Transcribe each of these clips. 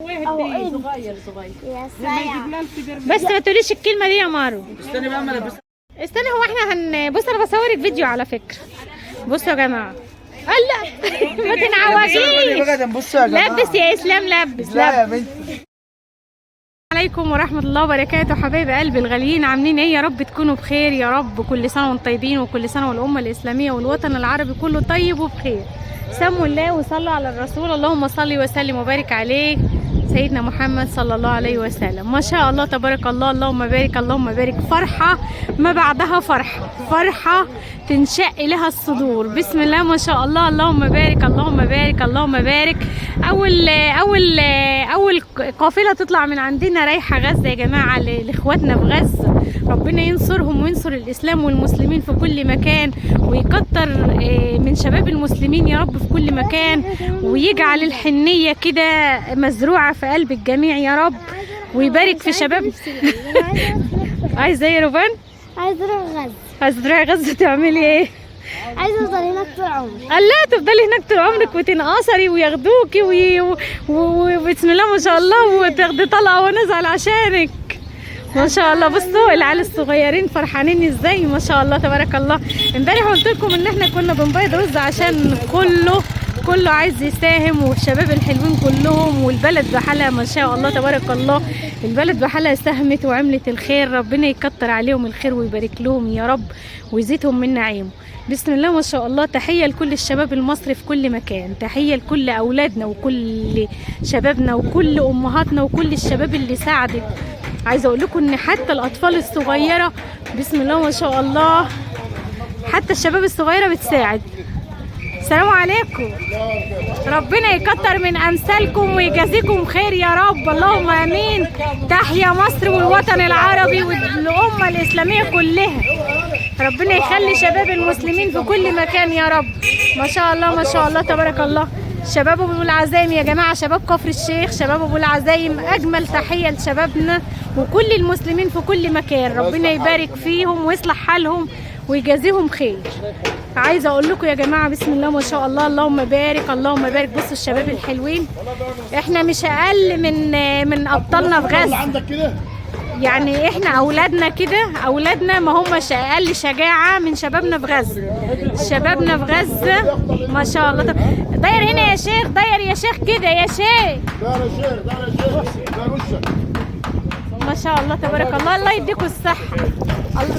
واحد صغير صغير يا لما سلام. يجيب لها الكبير بس ما تقوليش الكلمه دي يا مارو. استني بقى ما لبس. استنى، هو احنا بص انا بصورك فيديو على فكره. بصوا يا جماعه. الله ما تنعوجيش. بص يا جماعه لبس يا اسلام، لبس لا يا لبس. بنتي. عليكم ورحمه الله وبركاته حبايب قلبي الغاليين، عاملين ايه؟ يا رب تكونوا بخير يا رب. كل سنه وانتم طيبين، وكل سنه والامه الاسلاميه والوطن العربي كله طيب وبخير. سموا الله وصلوا على الرسول، اللهم صل وسلم وبارك عليه سيدنا محمد صلى الله عليه وسلم. ما شاء الله تبارك الله، اللهم بارك اللهم بارك. فرحة ما بعدها فرحة، فرحة تنشق لها الصدور. بسم الله ما شاء الله، اللهم بارك اللهم بارك اللهم بارك. أول قافلة تطلع من عندنا رايحة غزة يا جماعة، لإخواتنا في غزة. ربنا ينصرهم وينصر الإسلام والمسلمين في كل مكان، ويكتر من شباب المسلمين يا رب في كل مكان، ويجعل الحنية كده مزروعة في قلب الجميع يا رب، ويبارك في شباب. عايزة ايه يا روبان؟ عايزة اروح غزة. عايزة تروحي غزة تعملي ايه؟ عايزة افضل هناك طول عمري. لا تفضلي هناك طول عمرك وتنقصري وياخدوكي وبسم الله ما شاء الله، وتاخدي طلقة ونزعل عشانك. ما شاء الله. بصوا العيال الصغيرين فرحانين ازاي، ما شاء الله تبارك الله. امبارح قلت لكم ان احنا كنا بنبيض رز عشان كله عايز يساهم، والشباب الحلوين كلهم، والبلد بحالها ما شاء الله تبارك الله. البلد بحالها ساهمت وعملت الخير، ربنا يكتر عليهم الخير ويبارك لهم يا رب، ويزيدهم من نعيمه. بسم الله ما شاء الله. تحية لكل الشباب المصري في كل مكان، تحية لكل أولادنا وكل شبابنا وكل أمهاتنا وكل الشباب اللي ساعدت. عايزة أقول لكم إن حتى الأطفال الصغيرة بسم الله ما شاء الله، حتى الشباب الصغيرة بتساعد. السلام عليكم. ربنا يكتر من أمثالكم ويجازيكم خير يا رب، اللهم آمين. تحيا مصر والوطن العربي والأمة الإسلامية كلها. ربنا يخلي شباب المسلمين في كل مكان يا رب. ما شاء الله ما شاء الله تبارك الله. شباب ابو العزايم يا جماعه، شباب كفر الشيخ، شباب ابو العزايم، اجمل تحيه لشبابنا وكل المسلمين في كل مكان. ربنا يبارك فيهم ويصلح حالهم ويجازيهم خير. عايزه اقول لكم يا جماعه بسم الله ما شاء الله، اللهم بارك اللهم بارك. بصوا الشباب الحلوين، احنا مش اقل من ابطالنا في غزه. يعني احنا اولادنا كده، اولادنا ما همش اقل شجاعه من شبابنا في غزه. شبابنا في غزه ما شاء الله. داير هنا يا شيخ، داير يا شيخ كده يا شيخ. ما شاء الله تبارك الله، الله يديكم الصحه.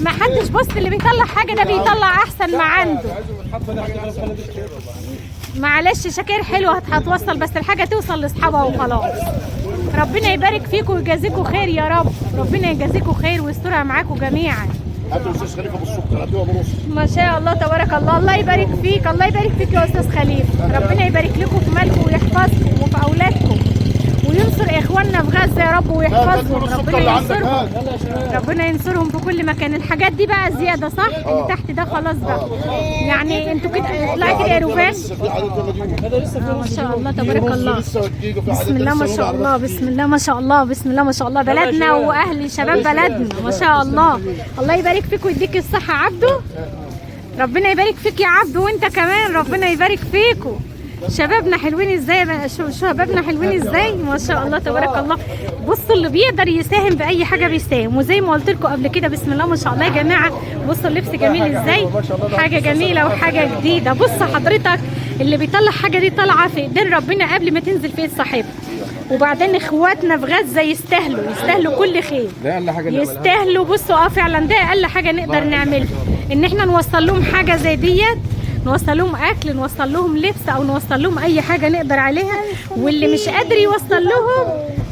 ما حدش بص اللي بيطلع حاجه ده بيطلع احسن ما عنده. معلش شكاير حلوه هتوصل، بس الحاجه توصل لاصحابها وخلاص. ربنا يبارك فيكم ويجازيكم خير يا رب، ربنا يجازيكم خير ويسترها معاكم جميعا. ما شاء الله تبارك الله، الله يبارك فيك، الله يبارك فيك يا استاذ خليفه. ربنا يبارك لكم في مالكم ويحفظكم وفي اولادكم، وينصر اخواننا في غزه يا رب ويحفظهم. ربنا ينصرهم، ربنا ينصرهم في كل مكان. الحاجات دي بقى زياده صح؟ اللي تحت ده خلاص بقى. يعني انتوا كده اطلعي كده يا روبان. ما شاء الله تبارك الله. بسم الله ما شاء الله، بسم الله ما شاء الله، بسم الله ما شاء الله. بلدنا واهل شباب بلدنا ما شاء الله. الله يبارك فيك ويديك الصحه عبده. ربنا يبارك فيك يا عبده، وانت كمان ربنا يبارك فيكم. شبابنا حلوين ازاي بقى، شبابنا حلوين ازاي ما شاء الله تبارك الله. بصوا اللي بيقدر يساهم باي حاجه بيساهم، وزي ما قلت لكم قبل كده بسم الله ما شاء الله يا جماعه. بصوا اللبس جميل ازاي، حاجه جميله وحاجه جديده. بص حضرتك اللي بيطلع حاجه دي طالعه في ايدين ربنا قبل ما تنزل في ايد صاحبها. وبعدين اخواتنا في غزه يستاهلوا كل خير، ده اقل حاجه يستاهلوا. بصوا فعلا ده اقل حاجه نقدر نعملها، ان احنا نوصل لهم حاجه زي ديت، نوصل لهم اكل، نوصل لهم لبس، او نوصل لهم اي حاجه نقدر عليها. واللي مش قادر يوصل لهم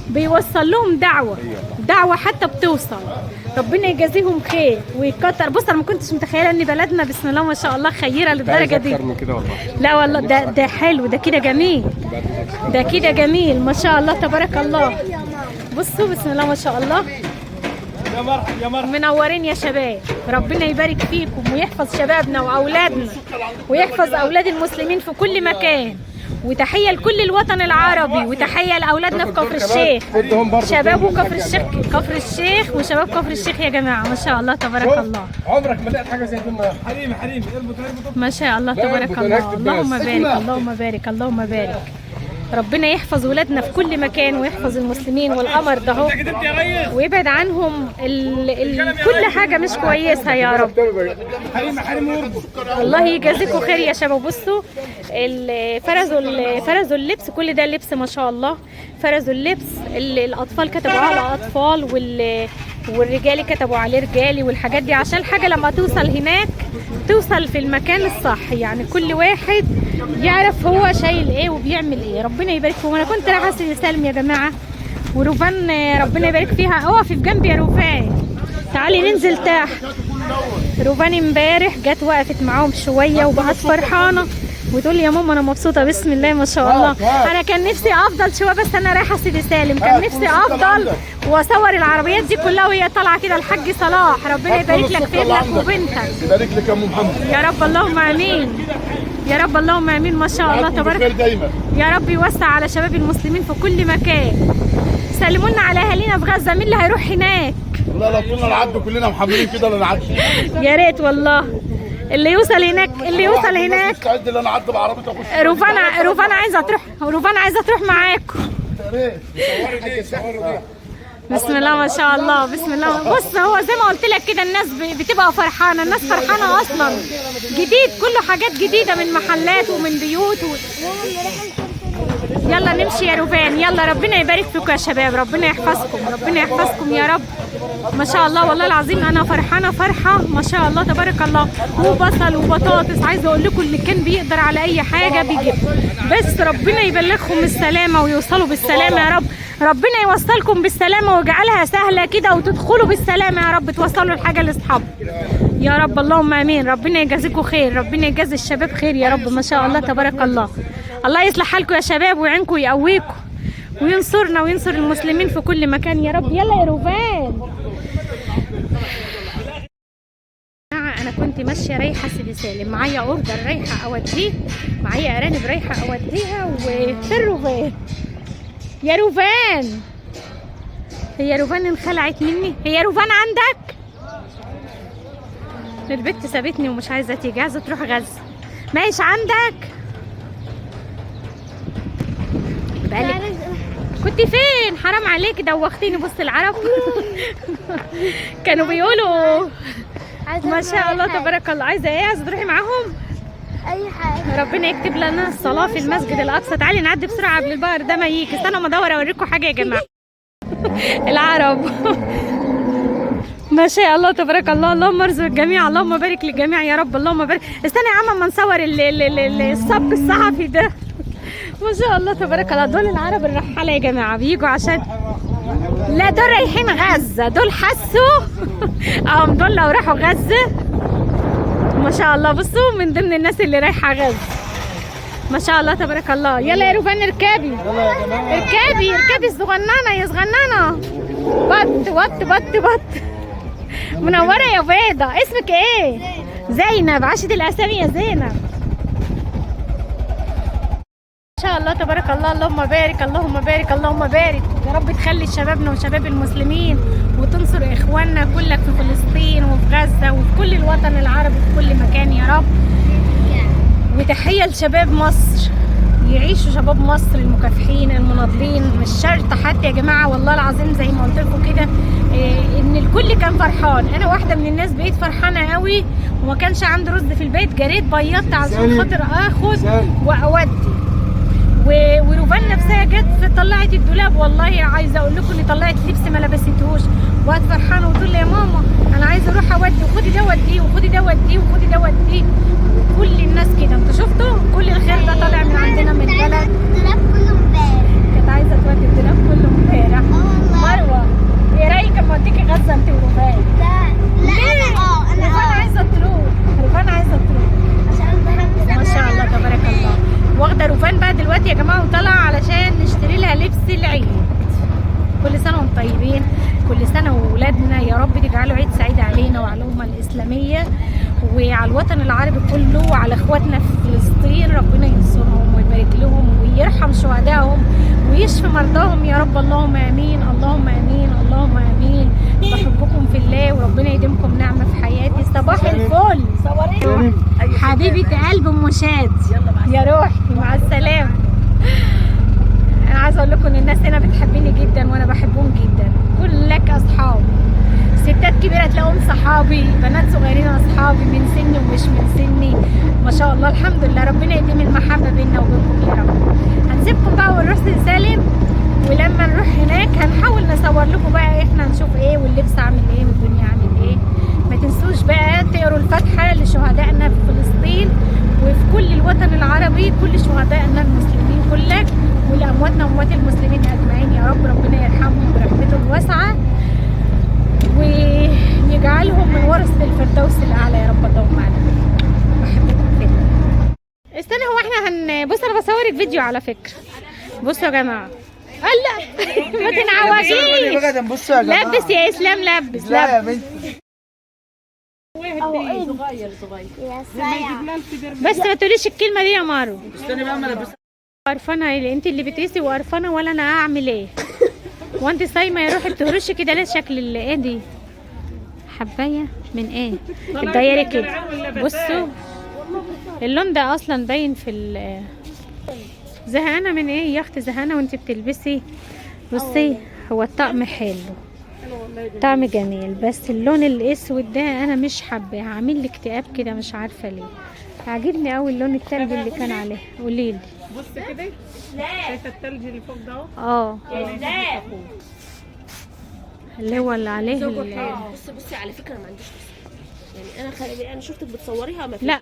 بيوصل لهم دعوه حتى بتوصل. ربنا يجازيهم خير ويكتر. بص انا ما كنتش متخيله ان بلدنا بسم الله ما شاء الله خيره للدرجه دي. لا والله ده حلو، ده كده جميل، ده كده جميل ما شاء الله تبارك الله. بصوا بسم الله ما شاء الله، منورين يا شباب. ربنا يبارك فيكم ويحفظ شبابنا واولادنا ويحفظ اولاد المسلمين في كل مكان. وتحيه لكل الوطن العربي، وتحيه لاولادنا في كفر الشيخ، شباب كفر الشيخ وشباب كفر الشيخ يا جماعه ما شاء الله تبارك الله. عمرك ما لقيت حاجه زي دي. حريمي ما شاء الله تبارك الله. اللهم بارك اللهم بارك اللهم بارك. ربنا يحفظ ولادنا في كل مكان ويحفظ المسلمين والقمر ده اهو، ويبعد عنهم كل حاجه مش كويسه يا رب. الله يجازيكم خير يا شباب. بصوا فرزوا اللبس، كل ده لبس ما شاء الله. فرزوا اللبس، الاطفال كتبوا على اطفال والرجالي كتبوا عليه رجالي والحاجات دي، عشان الحاجه لما توصل هناك توصل في المكان الصح، يعني كل واحد يعرف هو شايل ايه وبيعمل ايه. ربنا يبارك فيهم. انا كنت رايحه سيدي سالم يا جماعه، وروفان ربنا يبارك فيها اقفي في جنبي يا روفان، تعالي ننزل تحت. روفان امبارح جت وقفت معاهم شويه وبقت فرحانه وتقول لي يا ماما انا مبسوطه. بسم الله ما شاء الله. انا كان نفسي افضل شويه، بس انا رايحه سيدي سالم، كان نفسي افضل واصور العربيات دي كلها وهي طالعه كده. الحاج صلاح ربنا يبارك لك في ابنك وبنتك، يبارك لك يا ام محمد يا رب اللهم امين، يا رب اللهم امين. ما شاء الله تبارك، يا رب يوسع على شباب المسلمين في كل مكان. سلموا لنا على اهالينا في غزه. مين اللي هيروح هناك؟ والله لو طولنا نعدي كلنا محملين كده ولا نعدي. يا ريت والله اللي يوصل هناك، اللي يوصل هناك. مستعد ان انا اعدي بعربيتي اخش. روفان عايزه تروح، روفان عايزه تروح معاكم. بسم الله ما شاء الله، بسم الله. بص هو زي ما قلت لك كده، الناس بتبقى فرحانه، الناس فرحانه اصلا. جديد، كله حاجات جديده من محلات ومن بيوت يلا نمشي يا روفان، يلا. ربنا يبارك فيكم يا شباب، ربنا يحفظكم، ربنا يحفظكم يا رب. ما شاء الله والله العظيم انا فرحانه فرحه ما شاء الله تبارك الله. وبصل وبطاطس، عايزه اقول لكم اللي كان بيقدر على اي حاجه بيجيب، بس ربنا يبلغهم السلامه ويوصلوا بالسلامه يا رب. ربنا يوصلكم بالسلامه ويجعلها سهله كده وتدخلوا بالسلامه يا رب، توصلوا الحاجه لاصحابكم يا رب اللهم امين. ربنا يجازيكم خير، ربنا يجازي الشباب خير يا رب. ما شاء الله تبارك الله. الله يصلح حالكم يا شباب ويعينكم ويقويكم وينصرنا وينصر المسلمين في كل مكان يا رب. يلا يا روفان. انا كنت ماشيه رايحه سيدي سالم، معايا اوردر رايحه اوديه، معايا ارانب رايحه اوديها. وفين روفان يا روفان؟ هي روفان انخلعت مني؟ هي روفان عندك؟ البت سابتني ومش عايزه تيجي، عايزه تروح غزه. ماشي عندك؟ بقالك كنت فين؟ حرام عليك دوختيني. بص العرب كانوا بيقولوا ما شاء الله تبارك الله. عايزه ايه؟ عايزه تروحي معاهم؟ اي حاجه. ربنا يكتب لنا الصلاه في المسجد الاقصى. تعالي نعدي بسرعه قبل البقر ده ما يجي. استنوا ما ادور اوريكم حاجه يا جماعه. العرب ما شاء الله تبارك الله. اللهم ارزق الجميع، اللهم بارك للجميع يا رب، اللهم بارك. استنى يا عم اما نصور السبق الصحفي ده. ما شاء الله تبارك الله. دول العرب الرحاله يا جماعه، بيجوا عشان لا دول رايحين غزه، دول حسوا دول لو راحوا غزه ما شاء الله. بصوا من ضمن الناس اللي رايحه غزه ما شاء الله تبارك الله. يلا يا روفان اركبي، اركبي الصغننه يا صغننه. بط منوره يا بيضه. اسمك ايه؟ زينب. عاشت الاسامي يا زينب. ما شاء الله تبارك الله. اللهم بارك، اللهم بارك، اللهم بارك. يا رب تخلي شبابنا وشباب المسلمين وتنصر اخواننا كلك في فلسطين وفي غزه وفي كل الوطن العربي في كل مكان يا رب. وتحيه لشباب مصر، يعيشوا شباب مصر المكافحين المناضلين. مش شرط حتى يا جماعه والله العظيم زي ما قلت لكم كده ان الكل كان فرحان. انا واحده من الناس بقيت فرحانه قوي وما كانش عندي رز في البيت، جريت بيضت عشان خاطر اخد واودي. وروفان نفسها جت طلعت الدولاب. والله عايزه اقول لكم اني طلعت لبس ما لبستهوش وقت فرحانه وتقول لي يا ماما انا عايزه اروح اودي، وخدي ده وديه وخدي ده وديه وخدي ده وديه. كل الناس كده، انتوا شفتوا كل الخير ده طالع من عندنا من البلد. الدولاب كله امبارح. كانت عايزه تودي الدولاب كله امبارح. مروه ايه رايك اما اوديكي غزه انت وروفان؟ لا انا روفان عايزه تروح، روفان عايزه تروح ما شاء الله تبارك الله. واخده روفان بقى دلوقتي يا جماعه وطالعه علشان نشتري لها لبس العيد. كل سنه وانتم طيبين، كل سنه واولادنا يا رب تجعلوا عيد سعيد علينا وعلى الامه الاسلاميه وعلى الوطن العربي كله وعلى اخواتنا في فلسطين. ربنا ينصرهم ويبارك لهم ويرحم شهدائهم ويشفي مرضاهم يا رب اللهم امين، اللهم امين، اللهم امين. بحبكم في الله وربنا يديمكم نعمه في حياتي. صباح الفل حبيبه قلب ام شاد يا روحي، مع السلامه. انا عايزه اقول لكم ان الناس هنا بتحبني جدا وانا بحبهم جدا. كلك اصحاب، ستات كبيره تلاقيهم صحابي، بنات صغيرين اصحابي من سني ومش من سني. ما شاء الله الحمد لله، ربنا يديم المحبه بيننا وبينكم يا رب. هنسيبكم بقى ونروح سالم، ولما نروح هناك هنحاول نصور لكم بقى احنا نشوف ايه واللبس عامل ايه والدنيا عامل ايه. ما تنسوش بقى تقروا الفاتحه لشهدائنا في فلسطين وفي كل الوطن العربي، كل شهدائنا المسلمين كلك، ولامواتنا واموات المسلمين اجمعين يا رب. ربنا يرحمهم برحمته الواسعه ويجعلهم من ورثه الفردوس الاعلى يا رب. اللهم امين. بحبكم كده. استنى، هو احنا بص انا بصورك فيديو على فكره. بصوا يا جماعه، الله ما تنعوجيش. بصوا يا جماعه، لبس يا اسلام، لبس لا يا لبس. بنتي. صغير يا صايع. بس ما تقوليش الكلمه دي يا مارو. استني بقى ما البسها. قرفانه ايه؟ انت اللي بتقيسي وقرفانه ولا انا اعمل ايه؟ وانت صايمه يا روحي بتهرشي كده ليه؟ شكل ايه دي؟ حبايه من ايه؟ الدايره كده. بصوا اللون ده اصلا باين في زهقانه من ايه يا اختي؟ زهقانه وانت بتلبسي. بصي هو الطقم حلو، طعم جميل، بس اللون الاسود ده انا مش حباه، عامل لي اكتئاب كده مش عارفه ليه. عاجبني قوي اللون التلج اللي كان عليه. قولي لي. بص كده، شايفه التلج اللي فوق ده اهو؟ اه اللي هو اللي عليه ذوقه حلو. بصي على فكره ما عنديش قصة. يعني انا شفتك بتصوريها ما فيش. لا